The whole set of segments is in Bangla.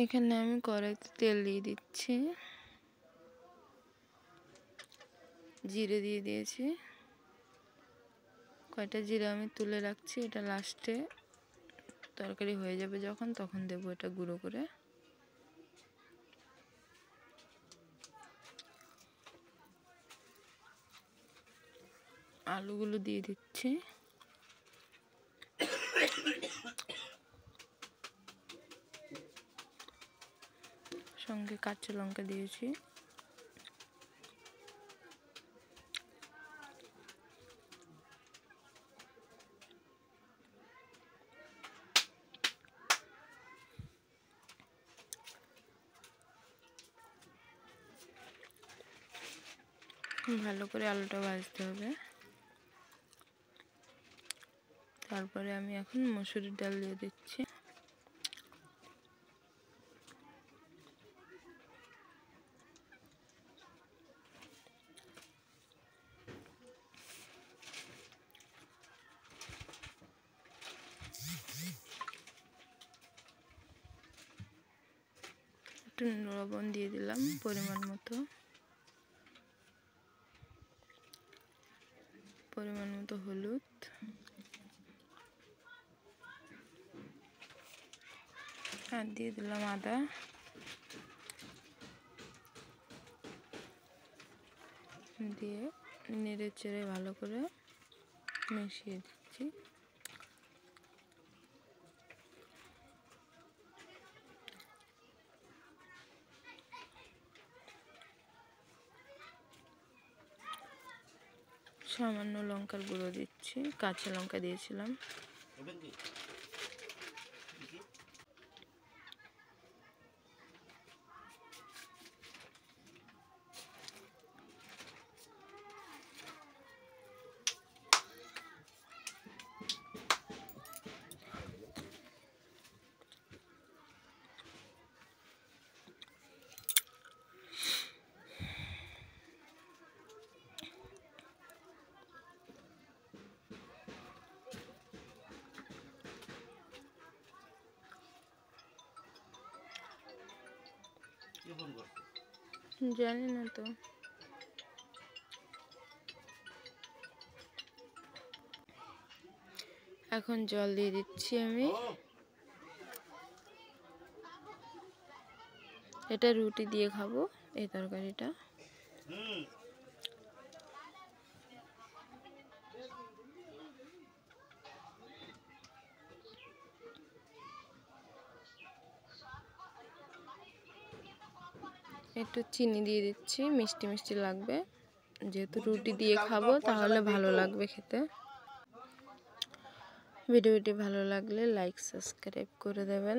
এখানে আমি কড়াইতে তেল দিয়ে দিচ্ছি, জিরে দিয়ে দিয়েছি। কয়টা জিরে আমি তুলে রাখছি, এটা লাস্টে তরকারি হয়ে যাবে যখন, তখন দেবো এটা গুঁড়ো করে। আলুগুলো দিয়ে দিচ্ছি, সঙ্গে কাঁচা লঙ্কা দিয়েছি। ভালো করে আলুটা ভাজতে হবে। তারপরে আমি এখন মসুরির ডাল দিয়ে দিচ্ছি। একটু লবণ দিয়ে দিলাম পরিমাণ মতো, হলুদ, আর দিয়ে দিলাম আদা। দিয়ে নেড়ে চেড়ে ভালো করে মিশিয়ে দিচ্ছি। সামান্য লঙ্কার গুঁড়ো দিচ্ছি, কাঁচা লঙ্কা দিয়েছিলাম। জানি না তো। এখন জল দিয়ে দিচ্ছি আমি। এটা রুটি দিয়ে খাবো এই তরকারিটা। একটু চিনি দিয়ে দিচ্ছি, মিষ্টি মিষ্টি লাগবে, যেহেতু রুটি দিয়ে খাবো তাহলে ভালো লাগবে খেতে। ভিডিওটি ভালো লাগলে লাইক সাবস্ক্রাইব করে দেবেন।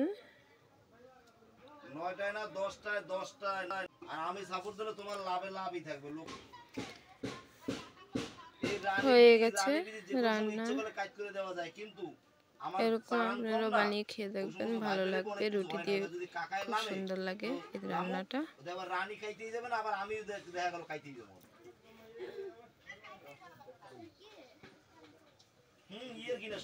9টায় না 10টায় আর আমি সাপোর্ট দিলে তোমার লাভই থাকবে। লোক হয়ে গেছে রান্না। কাজ করে দেওয়া যায়, কিন্তু এরকম আপনারা বানিয়ে খেয়ে দেখবেন, ভালো লাগবে। রুটি দিয়ে খুব সুন্দর লাগে এই রান্নাটা। আবার রানী খাইতেই যাবে না, আবার আমি দেখা গেল খাইতেই যাবো। ইয়ে কিনা